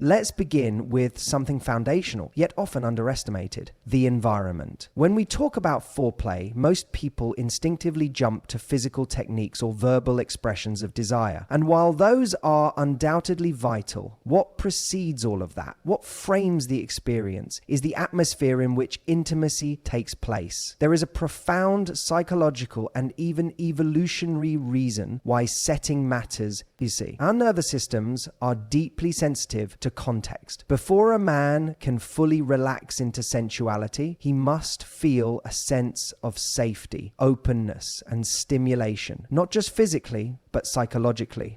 Let's begin with something foundational, yet often underestimated: the environment. When we talk about foreplay, most people instinctively jump to physical techniques or verbal expressions of desire. And while those are undoubtedly vital, what precedes all of that, what frames the experience, is the atmosphere in which intimacy takes place. There is a profound psychological and even evolutionary reason why setting matters. You see, our nervous systems are deeply sensitive to context. Before a man can fully relax into sensuality, he must feel a sense of safety, openness, and stimulation, not just physically, but psychologically.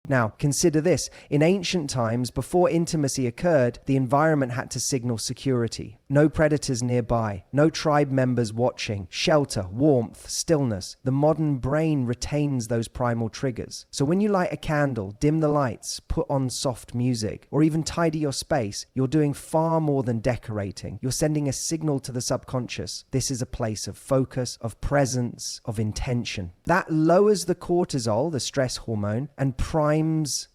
Now, consider this. In ancient times, before intimacy occurred, the environment had to signal security. No predators nearby, no tribe members watching, shelter, warmth, stillness. The modern brain retains those primal triggers. So when you light a candle, dim the lights, put on soft music, or even tidy your space, you're doing far more than decorating. You're sending a signal to the subconscious. This is a place of focus, of presence, of intention. That lowers the cortisol, the stress hormone, and primes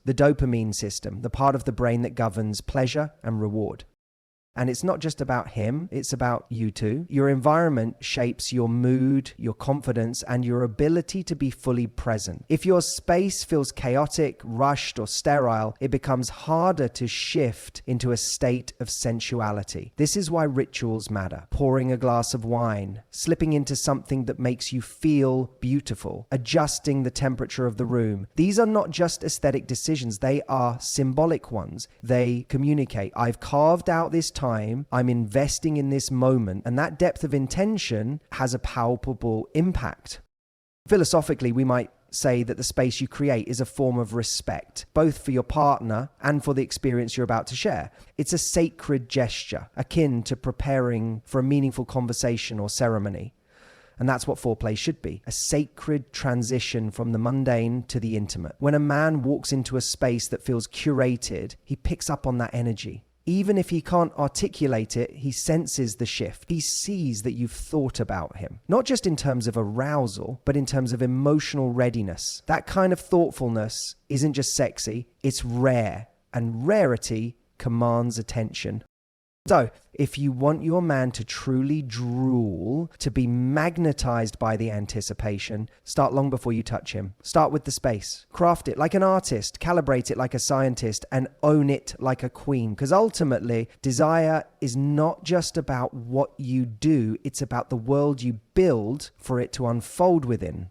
the dopamine system, the part of the brain that governs pleasure and reward. And it's not just about him, it's about you too. Your environment shapes your mood, your confidence, and your ability to be fully present. If your space feels chaotic, rushed, or sterile, it becomes harder to shift into a state of sensuality. This is why rituals matter. Pouring a glass of wine, slipping into something that makes you feel beautiful, adjusting the temperature of the room. These are not just aesthetic decisions, they are symbolic ones. They communicate, I've carved out this time, I'm investing in this moment, and that depth of intention has a palpable impact. Philosophically, we might say that the space you create is a form of respect, both for your partner and for the experience you're about to share. It's a sacred gesture, akin to preparing for a meaningful conversation or ceremony. And that's what foreplay should be, a sacred transition from the mundane to the intimate. When a man walks into a space that feels curated, he picks up on that energy. Even if he can't articulate it, he senses the shift. He sees that you've thought about him, not just in terms of arousal, but in terms of emotional readiness. That kind of thoughtfulness isn't just sexy, it's rare, and rarity commands attention. So, if you want your man to truly drool, to be magnetized by the anticipation, start long before you touch him. Start with the space. Craft it like an artist, calibrate it like a scientist, and own it like a queen. Because ultimately, desire is not just about what you do, it's about the world you build for it to unfold within.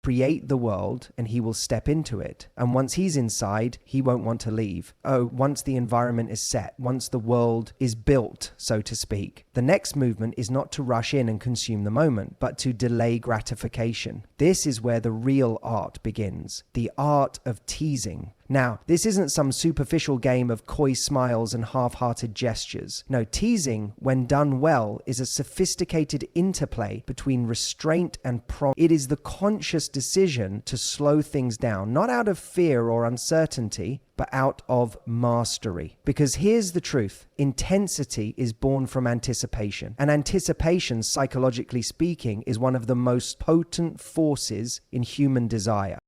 Create the world and he will step into it. And once he's inside, he won't want to leave. Once the environment is set, once the world is built, so to speak, the next movement is not to rush in and consume the moment, but to delay gratification. This is where the real art begins, the art of teasing. Now, this isn't some superficial game of coy smiles and half-hearted gestures. No, teasing, when done well, is a sophisticated interplay between restraint and prompt. It is the conscious decision to slow things down, not out of fear or uncertainty, but out of mastery. Because here's the truth, intensity is born from anticipation. And anticipation, psychologically speaking, is one of the most potent forces in human desire.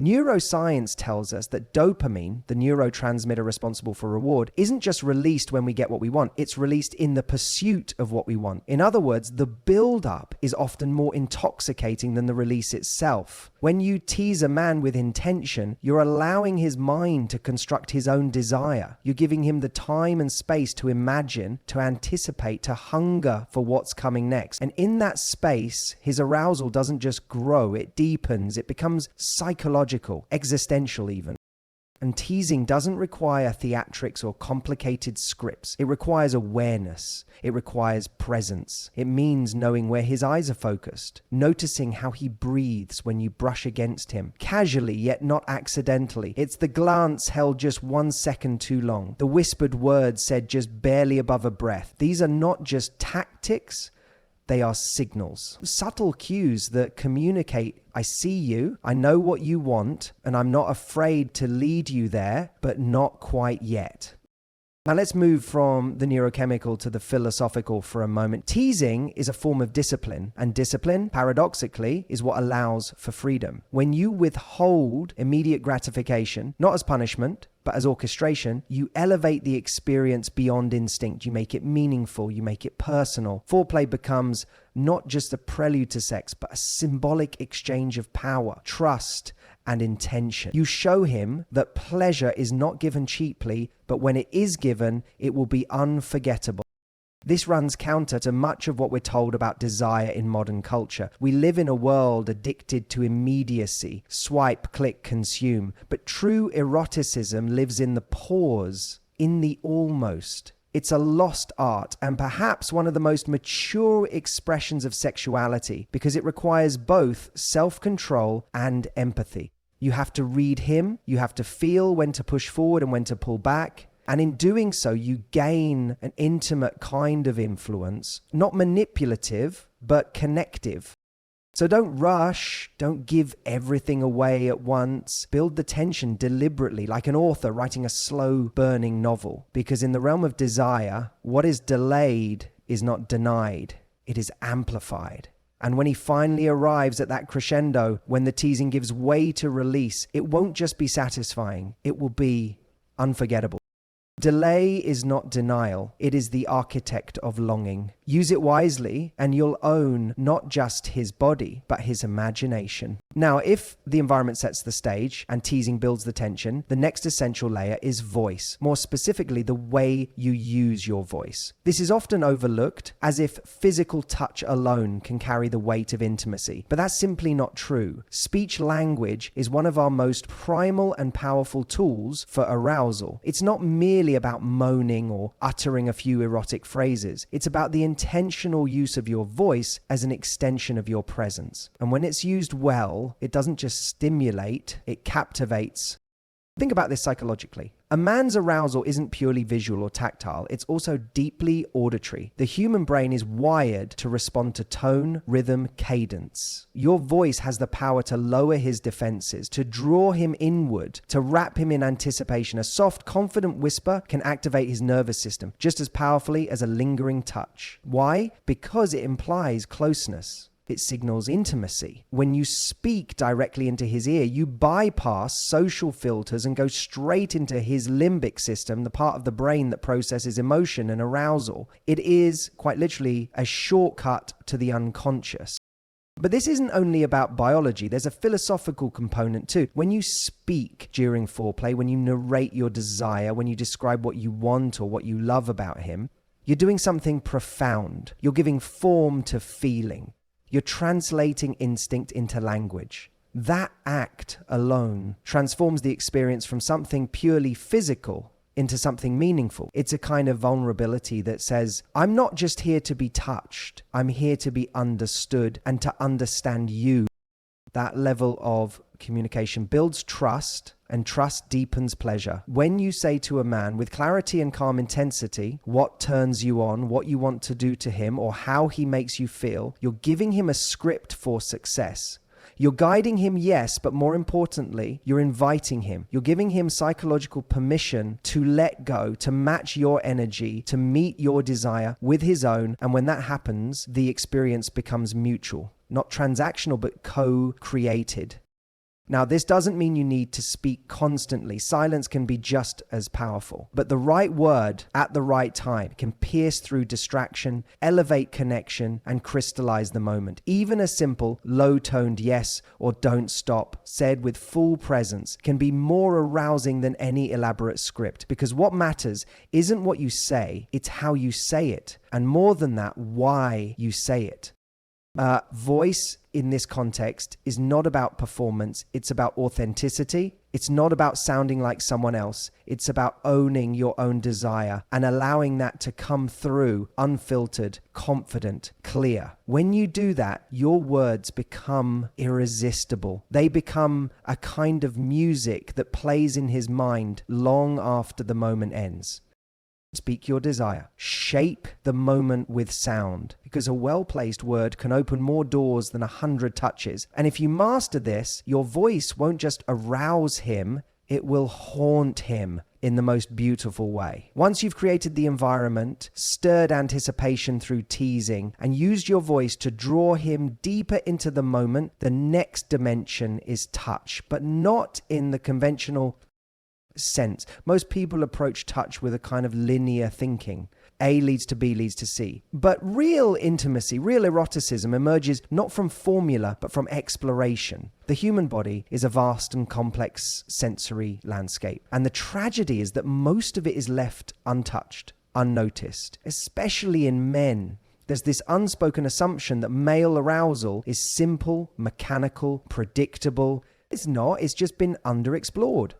Neuroscience tells us that dopamine, the neurotransmitter responsible for reward, isn't just released when we get what we want, it's released in the pursuit of what we want. In other words, the build-up is often more intoxicating than the release itself. When you tease a man with intention, you're allowing his mind to construct his own desire. You're giving him the time and space to imagine, to anticipate, to hunger for what's coming next. And in that space, his arousal doesn't just grow, it deepens, it becomes psychological, existential even. And teasing doesn't require theatrics or complicated scripts. It requires awareness. It requires presence. It means knowing where his eyes are focused, noticing how he breathes when you brush against him, casually yet not accidentally. It's the glance held just 1 second too long, the whispered words said just barely above a breath. These are not just tactics, they are signals, subtle cues that communicate, I see you, I know what you want, and I'm not afraid to lead you there, but not quite yet. Now let's move from the neurochemical to the philosophical for a moment. Teasing is a form of discipline, and discipline, paradoxically, is what allows for freedom. When you withhold immediate gratification, not as punishment, but as orchestration, you elevate the experience beyond instinct. You make it meaningful, you make it personal. Foreplay becomes not just a prelude to sex, but a symbolic exchange of power, trust, and intention. You show him that pleasure is not given cheaply, but when it is given, it will be unforgettable. This runs counter to much of what we're told about desire in modern culture. We live in a world addicted to immediacy, swipe, click, consume. But true eroticism lives in the pause, in the almost. It's a lost art and perhaps one of the most mature expressions of sexuality because it requires both self-control and empathy. You have to read him, you have to feel when to push forward and when to pull back. And in doing so, you gain an intimate kind of influence, not manipulative, but connective. So don't rush, don't give everything away at once. Build the tension deliberately, like an author writing a slow burning novel. Because in the realm of desire, what is delayed is not denied, it is amplified. And when he finally arrives at that crescendo, when the teasing gives way to release, it won't just be satisfying, it will be unforgettable. Delay is not denial, it is the architect of longing. Use it wisely and you'll own not just his body, but his imagination. Now, if the environment sets the stage and teasing builds the tension, the next essential layer is voice. More specifically, the way you use your voice. This is often overlooked as if physical touch alone can carry the weight of intimacy, but that's simply not true. Speech language is one of our most primal and powerful tools for arousal. It's not merely about moaning or uttering a few erotic phrases. It's about the intentional use of your voice as an extension of your presence. And when it's used well, it doesn't just stimulate, it captivates. Think about this psychologically. A man's arousal isn't purely visual or tactile, it's also deeply auditory. The human brain is wired to respond to tone, rhythm, cadence. Your voice has the power to lower his defenses, to draw him inward, to wrap him in anticipation. A soft, confident whisper can activate his nervous system just as powerfully as a lingering touch. Why? Because it implies closeness. It signals intimacy. When you speak directly into his ear, you bypass social filters and go straight into his limbic system, the part of the brain that processes emotion and arousal. It is, quite literally, a shortcut to the unconscious. But this isn't only about biology, there's a philosophical component too. When you speak during foreplay, when you narrate your desire, when you describe what you want or what you love about him, you're doing something profound. You're giving form to feeling. You're translating instinct into language. That act alone transforms the experience from something purely physical into something meaningful. It's a kind of vulnerability that says, I'm not just here to be touched, I'm here to be understood and to understand you. That level of communication builds trust, and trust deepens pleasure. When you say to a man with clarity and calm intensity what turns you on, what you want to do to him, or how he makes you feel, you're giving him a script for success. You're guiding him, yes, but more importantly, you're inviting him. You're giving him psychological permission to let go, to match your energy, to meet your desire with his own. And when that happens, the experience becomes mutual, not transactional, but co-created. Now, this doesn't mean you need to speak constantly. Silence can be just as powerful. But the right word at the right time can pierce through distraction, elevate connection, and crystallize the moment. Even a simple, low-toned yes or don't stop, said with full presence, can be more arousing than any elaborate script. Because what matters isn't what you say, it's how you say it. And more than that, why you say it. Voice in this context is not about performance, it's about authenticity. It's not about sounding like someone else. It's about owning your own desire and allowing that to come through unfiltered, confident, clear. When you do that, your words become irresistible. They become a kind of music that plays in his mind long after the moment ends. Speak your desire. Shape the moment with sound, because a well-placed word can open more doors than 100 touches. And if you master this, your voice won't just arouse him, it will haunt him, in the most beautiful way. Once you've created the environment, stirred anticipation through teasing, and used your voice to draw him deeper into the moment, the next dimension is touch, but not in the conventional sense. Most people approach touch with a kind of linear thinking. A leads to B leads to C. But real intimacy, real eroticism emerges not from formula, but from exploration. The human body is a vast and complex sensory landscape. And the tragedy is that most of it is left untouched, unnoticed, especially in men. There's this unspoken assumption that male arousal is simple, mechanical, predictable. It's not, it's just been underexplored.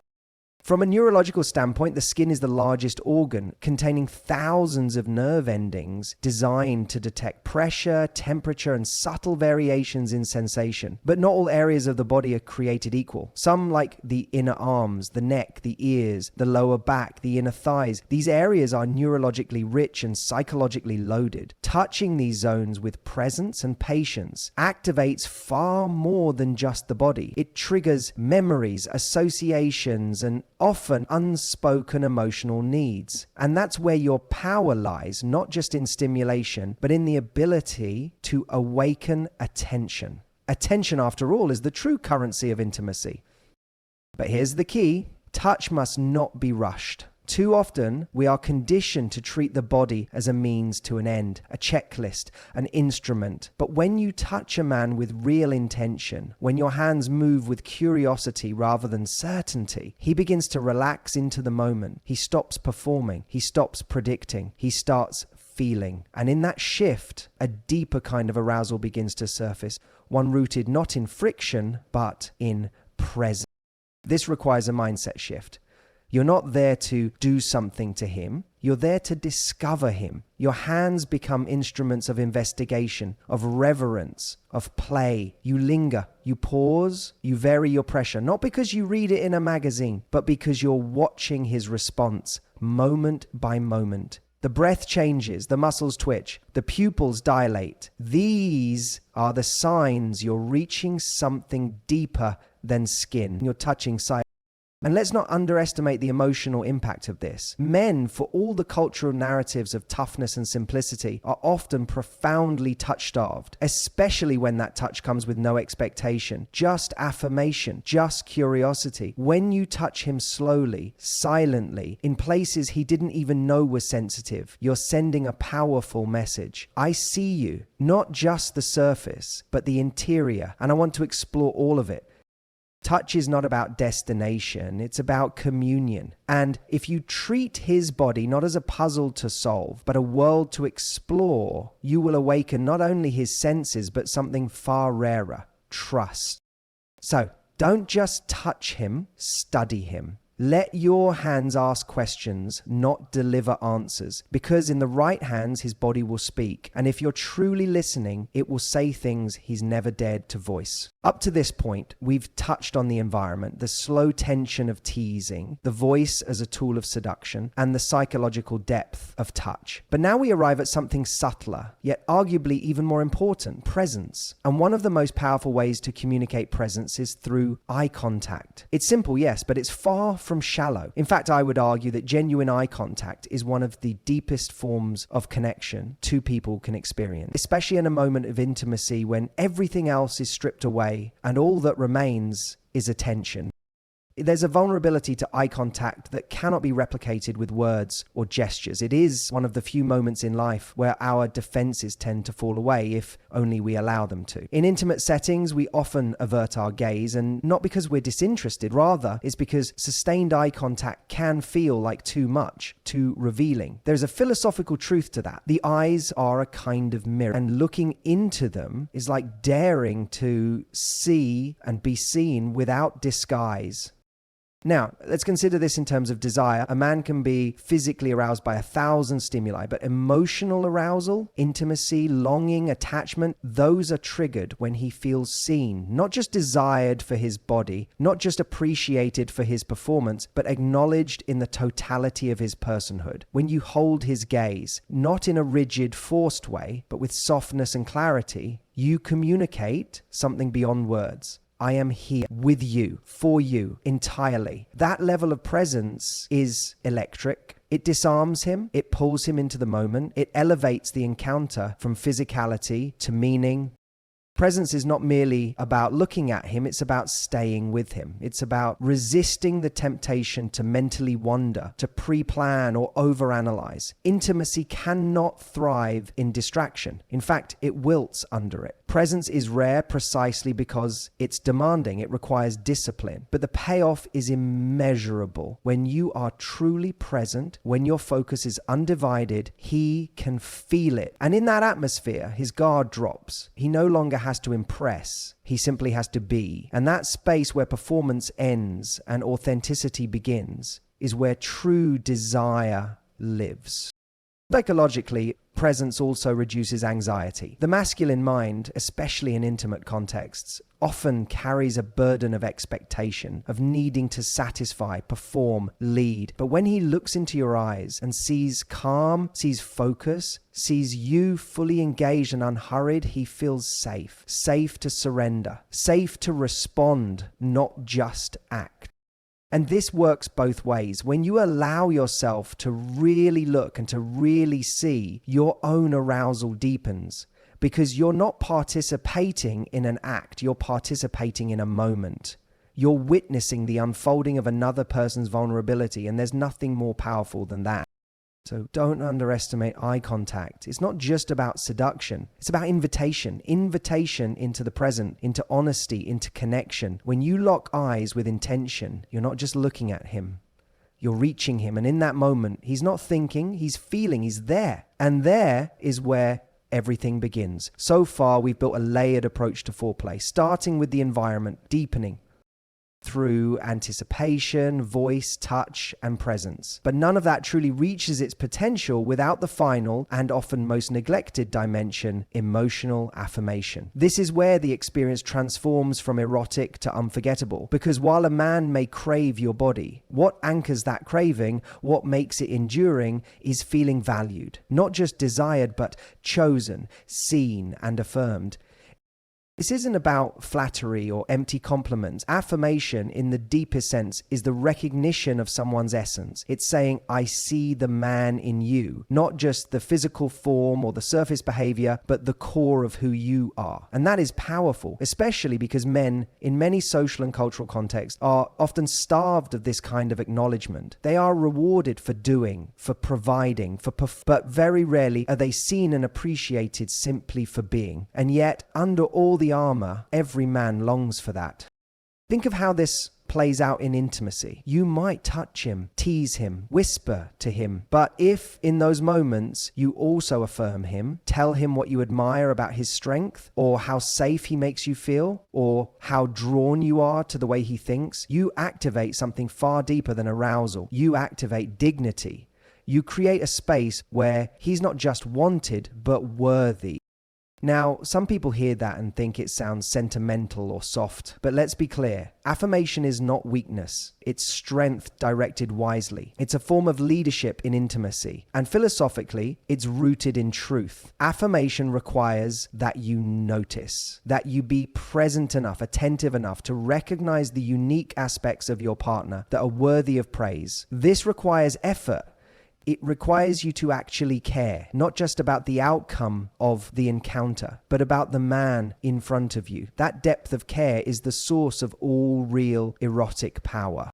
From a neurological standpoint, the skin is the largest organ, containing thousands of nerve endings designed to detect pressure, temperature, and subtle variations in sensation. But not all areas of the body are created equal. Some, like the inner arms, the neck, the ears, the lower back, the inner thighs, these areas are neurologically rich and psychologically loaded. Touching these zones with presence and patience activates far more than just the body. It triggers memories, associations, and often unspoken emotional needs. And that's where your power lies, not just in stimulation, but in the ability to awaken attention. Attention, after all, is the true currency of intimacy. But here's the key: touch must not be rushed. Too often, we are conditioned to treat the body as a means to an end, a checklist, an instrument. But when you touch a man with real intention, when your hands move with curiosity rather than certainty, he begins to relax into the moment. He stops performing. He stops predicting. He starts feeling. And in that shift, a deeper kind of arousal begins to surface, one rooted not in friction, but in presence. This requires a mindset shift. You're not there to do something to him. You're there to discover him. Your hands become instruments of investigation, of reverence, of play. You linger, you pause, you vary your pressure, not because you read it in a magazine, but because you're watching his response moment by moment. The breath changes, the muscles twitch, the pupils dilate. These are the signs you're reaching something deeper than skin. You're touching silence. And let's not underestimate the emotional impact of this. Men, for all the cultural narratives of toughness and simplicity, are often profoundly touch-starved, especially when that touch comes with no expectation, just affirmation, just curiosity. When you touch him slowly, silently, in places he didn't even know were sensitive, you're sending a powerful message. I see you, not just the surface, but the interior, and I want to explore all of it. Touch is not about destination, it's about communion. And if you treat his body not as a puzzle to solve, but a world to explore, you will awaken not only his senses, but something far rarer: trust. So, don't just touch him, study him. Let your hands ask questions, not deliver answers, because in the right hands, his body will speak. And if you're truly listening, it will say things he's never dared to voice. Up to this point, we've touched on the environment, the slow tension of teasing, the voice as a tool of seduction, and the psychological depth of touch. But now we arrive at something subtler, yet arguably even more important: presence. And one of the most powerful ways to communicate presence is through eye contact. It's simple, yes, but it's far from shallow. In fact, I would argue that genuine eye contact is one of the deepest forms of connection two people can experience, especially in a moment of intimacy when everything else is stripped away and all that remains is attention. There's a vulnerability to eye contact that cannot be replicated with words or gestures. It is one of the few moments in life where our defenses tend to fall away, if only we allow them to. In intimate settings, we often avert our gaze, and not because we're disinterested, rather it's because sustained eye contact can feel like too much, too revealing. There's a philosophical truth to that. The eyes are a kind of mirror, and looking into them is like daring to see and be seen without disguise. Now, let's consider this in terms of desire. A man can be physically aroused by 1,000 stimuli, but emotional arousal, intimacy, longing, attachment, those are triggered when he feels seen, not just desired for his body, not just appreciated for his performance, but acknowledged in the totality of his personhood. When you hold his gaze, not in a rigid, forced way, but with softness and clarity, you communicate something beyond words. I am here with you, for you, entirely. That level of presence is electric. It disarms him. It pulls him into the moment. It elevates the encounter from physicality to meaning. Presence is not merely about looking at him, it's about staying with him. It's about resisting the temptation to mentally wander, to pre-plan or overanalyze. Intimacy cannot thrive in distraction. In fact, it wilts under it. Presence is rare precisely because it's demanding. It requires discipline. But the payoff is immeasurable. When you are truly present, when your focus is undivided, he can feel it. And in that atmosphere, his guard drops. He no longer has to impress. He simply has to be. And that space where performance ends and authenticity begins is where true desire lives. Psychologically, presence also reduces anxiety. The masculine mind, especially in intimate contexts, often carries a burden of expectation, of needing to satisfy, perform, lead. But when he looks into your eyes and sees calm, sees focus, sees you fully engaged and unhurried, he feels safe. Safe to surrender. Safe to respond, not just act. And this works both ways. When you allow yourself to really look and to really see, your own arousal deepens because you're not participating in an act, you're participating in a moment. You're witnessing the unfolding of another person's vulnerability, and there's nothing more powerful than that. So don't underestimate eye contact. It's not just about seduction. It's about invitation into the present, into honesty, into connection. When you lock eyes with intention, you're not just looking at him. You're reaching him. And in that moment, he's not thinking, he's feeling, he's there. And there is where everything begins. So far, we've built a layered approach to foreplay, starting with the environment, deepening through anticipation, voice, touch, and presence. But none of that truly reaches its potential without the final and often most neglected dimension, emotional affirmation. This is where the experience transforms from erotic to unforgettable. Because while a man may crave your body, what anchors that craving, what makes it enduring, is feeling valued. Not just desired, but chosen, seen, and affirmed. This isn't about flattery or empty compliments. Affirmation, in the deepest sense, is the recognition of someone's essence. It's saying, I see the man in you, not just the physical form or the surface behavior, but the core of who you are. And that is powerful, especially because men, in many social and cultural contexts, are often starved of this kind of acknowledgement. They are rewarded for doing, for providing, but very rarely are they seen and appreciated simply for being. And yet, under all the armor, every man longs for that. Think of how this plays out in intimacy. You might touch him, tease him, whisper to him, but if in those moments you also affirm him, tell him what you admire about his strength, or how safe he makes you feel, or how drawn you are to the way he thinks, you activate something far deeper than arousal. You activate dignity. You create a space where he's not just wanted, but worthy. Now, some people hear that and think it sounds sentimental or soft, but let's be clear. Affirmation is not weakness. It's strength directed wisely. It's a form of leadership in intimacy. And philosophically, it's rooted in truth. Affirmation requires that you notice, that you be present enough, attentive enough to recognize the unique aspects of your partner that are worthy of praise. This requires effort. It requires you to actually care, not just about the outcome of the encounter, but about the man in front of you. That depth of care is the source of all real erotic power.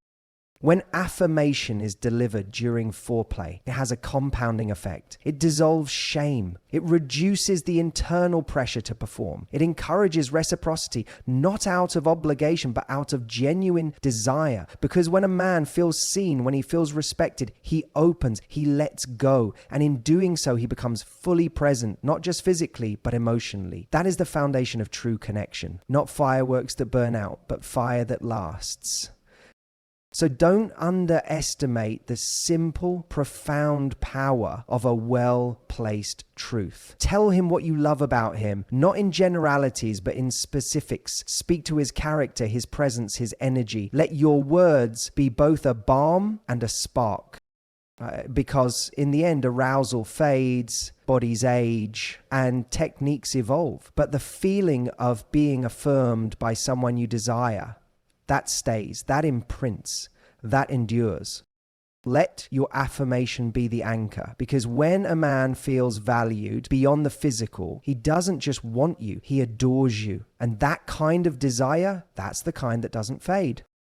When affirmation is delivered during foreplay, it has a compounding effect. It dissolves shame. It reduces the internal pressure to perform. It encourages reciprocity, not out of obligation, but out of genuine desire. Because when a man feels seen, when he feels respected, he opens, he lets go. And in doing so, he becomes fully present, not just physically, but emotionally. That is the foundation of true connection. Not fireworks that burn out, but fire that lasts. So don't underestimate the simple, profound power of a well-placed truth. Tell him what you love about him, not in generalities, but in specifics. Speak to his character, his presence, his energy. Let your words be both a balm and a spark. Because in the end, arousal fades, bodies age, and techniques evolve. But the feeling of being affirmed by someone you desire, that stays, that imprints, that endures. Let your affirmation be the anchor, because when a man feels valued beyond the physical, he doesn't just want you, he adores you. And that kind of desire, that's the kind that doesn't fade.